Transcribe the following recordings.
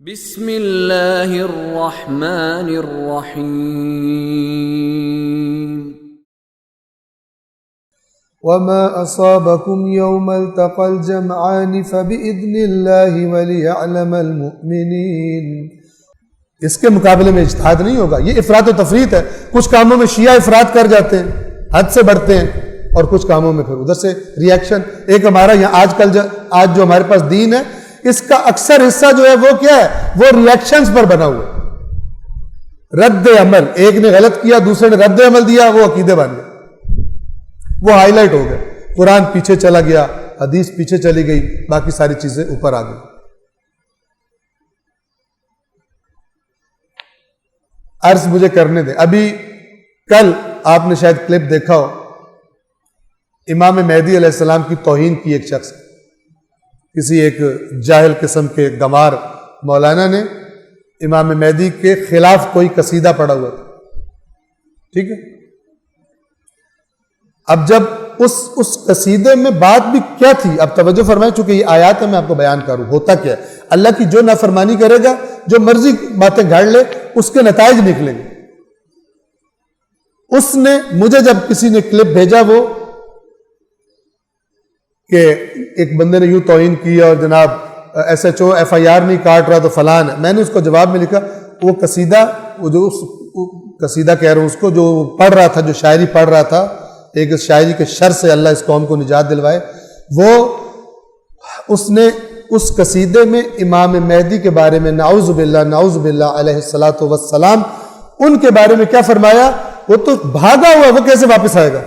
بسم اللہ الرحمن الرحیم وما أصابكم يوم التقى الجمعان فبإذن الله وليعلم المؤمنين. اس کے مقابلے میں اجتہاد نہیں ہوگا. یہ افراط و تفریط ہے. کچھ کاموں میں شیعہ افراط کر جاتے ہیں, حد سے بڑھتے ہیں, اور کچھ کاموں میں پھر ادھر سے ریاکشن. ایک ہمارا یہاں آج جو ہمارے پاس دین ہے, اس کا اکثر حصہ جو ہے وہ کیا ہے, وہ ریاکشنز پر بنا ہوا. رد عمل, ایک نے غلط کیا دوسرے نے رد عمل دیا, وہ عقیدے بن گئے, وہ ہائی لائٹ ہو گئے. قرآن پیچھے چلا گیا, حدیث پیچھے چلی گئی, باقی ساری چیزیں اوپر آ گئی. عرض مجھے کرنے دیں. ابھی کل آپ نے شاید کلپ دیکھا ہو, امام مہدی علیہ السلام کی توہین کی ایک شخص, کسی ایک جاہل قسم کے گمار مولانا نے امام مہدی کے خلاف کوئی قصیدہ پڑھا ہوا تھا. ٹھیک ہے, اب جب اس قصیدے میں بات بھی کیا تھی, اب توجہ فرمائیں, چونکہ یہ آیات ہے, میں آپ کو بیان کروں. ہوتا کیا ہے, اللہ کی جو نافرمانی کرے گا, جو مرضی باتیں گھڑ لے, اس کے نتائج نکلیں گے. اس نے مجھے جب کسی نے کلپ بھیجا, وہ کہ ایک بندے نے یوں توہین کیا اور جناب SHO FIR نہیں کاٹ رہا تو فلان ہے. میں نے اس کو جواب میں لکھا, وہ قصیدہ, وہ جو قصیدہ کہہ رہا ہوں اس کو, جو پڑھ رہا تھا, جو شاعری پڑھ رہا تھا, ایک شاعری کے شر سے اللہ اس قوم کو نجات دلوائے, وہ اس نے اس قصیدے میں امام مہدی کے بارے میں نعوذ باللہ علیہ الصلاۃ والسلام ان کے بارے میں کیا فرمایا. وہ تو بھاگا ہوا, وہ کیسے واپس آئے گا.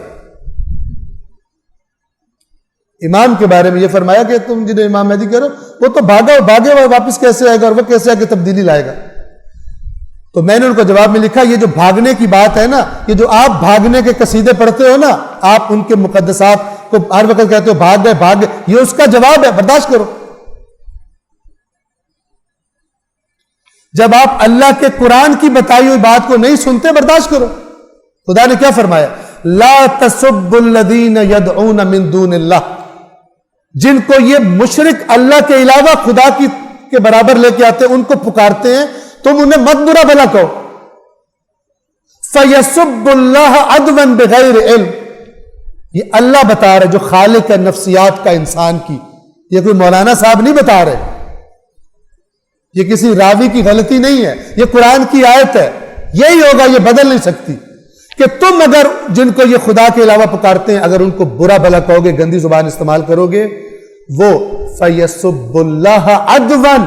امام کے بارے میں یہ فرمایا کہ تم جنہیں امام مہدی کہہ رہو, وہ تو بھاگے ہوا واپس کیسے آئے گا, اور وہ کیسے آگے تبدیلی لائے گا. تو میں نے ان کو جواب میں لکھا, یہ جو بھاگنے کی بات ہے نا, یہ جو آپ بھاگنے کے قصیدے پڑھتے ہو نا, آپ ان کے مقدسات کو ہر وقت کہتے ہو بھاگ گئے, یہ اس کا جواب ہے, برداشت کرو. جب آپ اللہ کے قرآن کی بتائی ہوئی بات کو نہیں سنتے, برداشت کرو. خدا نے کیا فرمایا, لا تسبوا الذین یدعون من دون اللہ, جن کو یہ مشرک اللہ کے علاوہ خدا کے برابر لے کے آتے ہیں, ان کو پکارتے ہیں, تم انہیں مت برا بھلا کہو. فَيَسُبُّ اللَّهَ عَدْوًا بِغَيْرِ عِلْمٍ, یہ اللہ بتا رہے, جو خالق ہے نفسیات کا انسان کی. یہ کوئی مولانا صاحب نہیں بتا رہے, یہ کسی راوی کی غلطی نہیں ہے, یہ قرآن کی آیت ہے. یہی ہوگا, یہ بدل نہیں سکتی, کہ تم اگر جن کو یہ خدا کے علاوہ پکارتے ہیں, اگر ان کو برا بھلا کہو گے, گندی زبان استعمال کرو گے, وہ فَيَسُبُّ اللَّهَ عَدْوًا,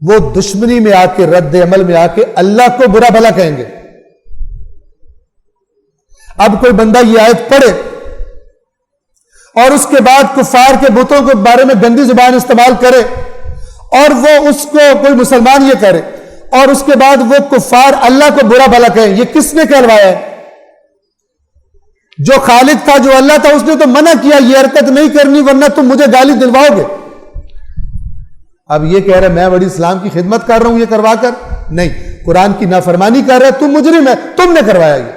وہ دشمنی میں آ کے, رد عمل میں آ کے اللہ کو برا بھلا کہیں گے. اب کوئی بندہ یہ آیت پڑھے اور اس کے بعد کفار کے بتوں کے بارے میں گندی زبان استعمال کرے, اور وہ اس کو کوئی مسلمان یہ کرے, اور اس کے بعد وہ کفار اللہ کو برا بھلا کہیں, یہ کس نے کہلوایا ہے؟ جو خالق تھا, جو اللہ تھا, اس نے تو منع کیا یہ حرکت نہیں کرنی, ورنہ تم مجھے گالی دلواؤ گے. اب یہ کہہ رہے میں بڑی اسلام کی خدمت کر رہا ہوں یہ کروا کر, نہیں, قرآن کی نافرمانی کر رہے, تم مجرم ہے, تم نے کروایا یہ.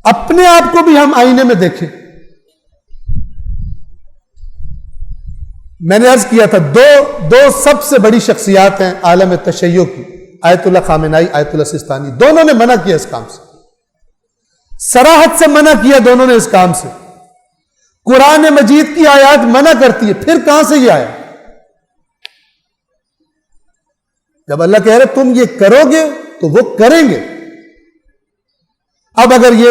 اپنے آپ کو بھی ہم آئینے میں دیکھیں. میں نے عرض کیا تھا, دو سب سے بڑی شخصیات ہیں عالم تشیع کی, آیت اللہ خامنائی, آیت اللہ سستانی, دونوں نے منع کیا اس کام سے, صراحت سے منع کیا دونوں نے اس کام سے. قرآن مجید کی آیات منع کرتی ہے, پھر کہاں سے یہ آیا؟ جب اللہ کہہ رہے تم یہ کرو گے تو وہ کریں گے. اب اگر یہ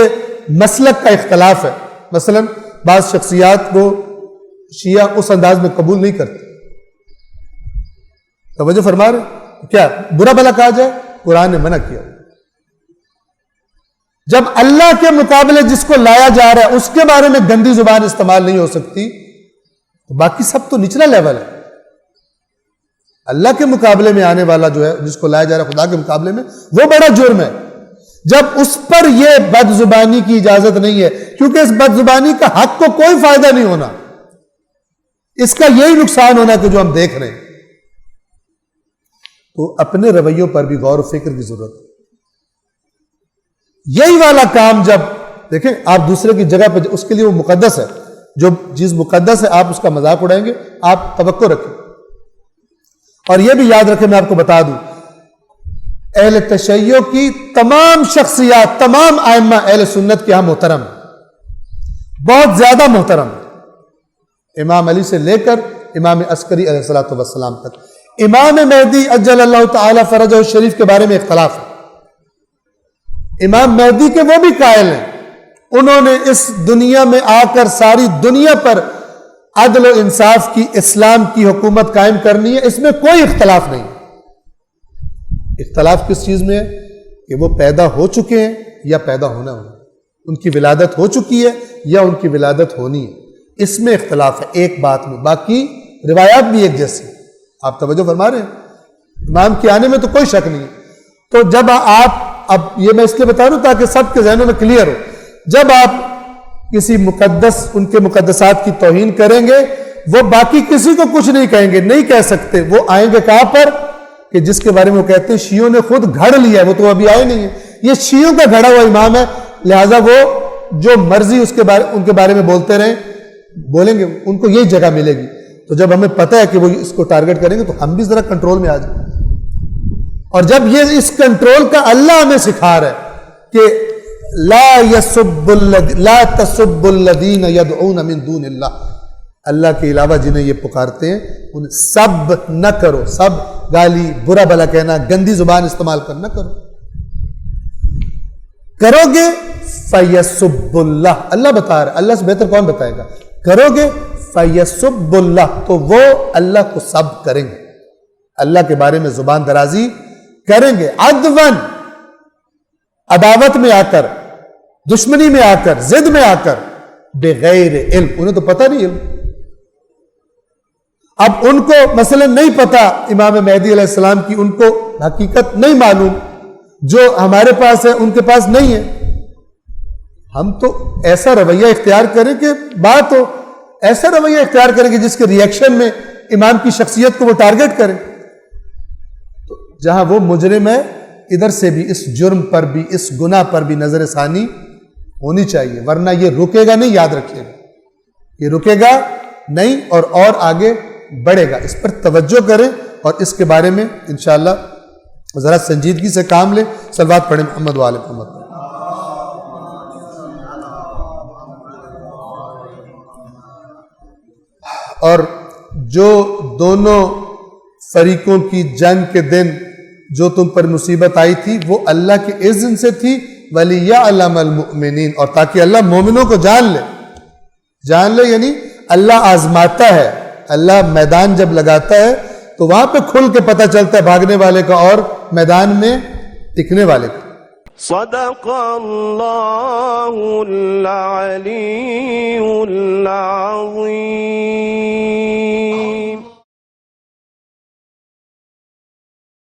مسلک کا اختلاف ہے, مثلا بعض شخصیات کو شیعہ اس انداز میں قبول نہیں کرتے, توجہ فرما رہے, کیا برا بھلا کہا جائے؟ قرآن نے منع کیا. جب اللہ کے مقابلے جس کو لایا جا رہا ہے اس کے بارے میں گندی زبان استعمال نہیں ہو سکتی, تو باقی سب تو نچلا لیول ہے. اللہ کے مقابلے میں آنے والا جو ہے, جس کو لایا جا رہا ہے خدا کے مقابلے میں, وہ بڑا جرم ہے. جب اس پر یہ بد زبانی کی اجازت نہیں ہے, کیونکہ اس بد زبانی کا حق کو کوئی فائدہ نہیں ہونا, اس کا یہی نقصان ہونا کہ جو ہم دیکھ رہے ہیں. تو اپنے رویوں پر بھی غور و فکر کی ضرورت ہے. یہی والا کام جب دیکھیں آپ دوسرے کی جگہ پہ, اس کے لیے وہ مقدس ہے, جو چیز مقدس ہے آپ اس کا مذاق اڑائیں گے, آپ توقع رکھیں. اور یہ بھی یاد رکھیں، میں آپ کو بتا دوں، اہل تشیع کی تمام شخصیات، تمام ائمہ اہل سنت کے ہاں محترم، بہت زیادہ محترم، امام علی سے لے کر امام عسکری علیہ الصلوۃ والسلام تک۔ امام مہدی عجل اللہ تعالی فرجہ الشریف کے بارے میں اختلاف ہے۔ امام مہدی کے وہ بھی قائل ہیں، انہوں نے اس دنیا میں آ کر ساری دنیا پر عدل و انصاف کی، اسلام کی حکومت قائم کرنی ہے، اس میں کوئی اختلاف نہیں۔ اختلاف کس چیز میں ہے؟ کہ وہ پیدا ہو چکے ہیں یا پیدا ہونا ہے، ان کی ولادت ہو چکی ہے یا ان کی ولادت ہونی ہے، اس میں اختلاف ہے ایک بات میں، باقی روایات بھی ایک جیسی۔ آپ توجہ فرما رہے ہیں؟ امام کے آنے میں تو کوئی شک نہیں۔ تو جب آپ، اب یہ میں اس لیے بتا رہا ہوں تاکہ سب کے ذہنوں میں کلیئر ہو، جب آپ کسی مقدس، ان کے مقدسات کی توہین کریں گے، وہ باقی کسی کو کچھ نہیں کہیں گے، نہیں کہہ سکتے۔ وہ آئیں گے کہاں پر؟ کہ جس کے بارے میں وہ کہتے ہیں شیعوں نے خود گھڑ لیا ہے، وہ تو ابھی آئے نہیں ہیں، یہ شیعوں کا گھڑا ہوا امام ہے، لہٰذا وہ جو مرضی ان کے بارے میں بولتے رہیں، بولیں گے، ان کو یہی جگہ ملے گی۔ تو جب ہمیں پتہ ہے کہ وہ اس کو ٹارگٹ کریں گے تو ہم بھی ذرا کنٹرول میں آ جائیں۔ اور جب یہ اس کنٹرول کا اللہ ہمیں سکھا رہا ہے کہ لا تسب الذین یدعون من دون اللہ، اللہ کے علاوہ جنہیں یہ پکارتے ہیں انہیں سب نہ کرو، سب گالی، برا بھلا کہنا، گندی زبان استعمال کرنا کرو، کرو گے فیسب اللہ، اللہ بتا رہا ہے، اللہ سے بہتر کون بتائے گا، کرو گے فیسب اللہ، تو وہ اللہ کو سب کریں گے، اللہ کے بارے میں زبان درازی کریں گے، عدوان، عداوت میں آ کر، دشمنی میں آ کر، ضد میں آ کر، بغیر علم، انہیں تو پتہ نہیں علم۔ اب ان کو مثلا نہیں پتا امام مہدی علیہ السلام کی، ان کو حقیقت نہیں معلوم، جو ہمارے پاس ہے ان کے پاس نہیں ہے۔ ہم تو ایسا رویہ اختیار کریں کہ بات ہو، ایسا رویہ اختیار کریں کہ جس کے ریئیکشن میں امام کی شخصیت کو وہ ٹارگٹ کریں۔ تو جہاں وہ مجرم ہے، ادھر سے بھی اس جرم پر بھی، اس گناہ پر بھی نظر ثانی ہونی چاہیے، ورنہ یہ رکے گا نہیں، یاد رکھیے گا، یہ رکے گا نہیں اور آگے بڑھے گا۔ اس پر توجہ کریں اور اس کے بارے میں انشاءاللہ ذرا سنجیدگی سے کام لیں۔ صلوات پڑھیں محمد و آل محمد۔ اور جو دونوں فریقوں کی جنگ کے دن جو تم پر مصیبت آئی تھی وہ اللہ کے اذن سے تھی، وَلِيَعْلَمَ الْمُؤْمِنِينَ، اور تاکہ اللہ مومنوں کو جان لے، یعنی اللہ آزماتا ہے، اللہ میدان جب لگاتا ہے تو وہاں پہ کھل کے پتہ چلتا ہے بھاگنے والے کا اور میدان میں ٹکنے والے کا۔ صدق اللہ العلی العظیم۔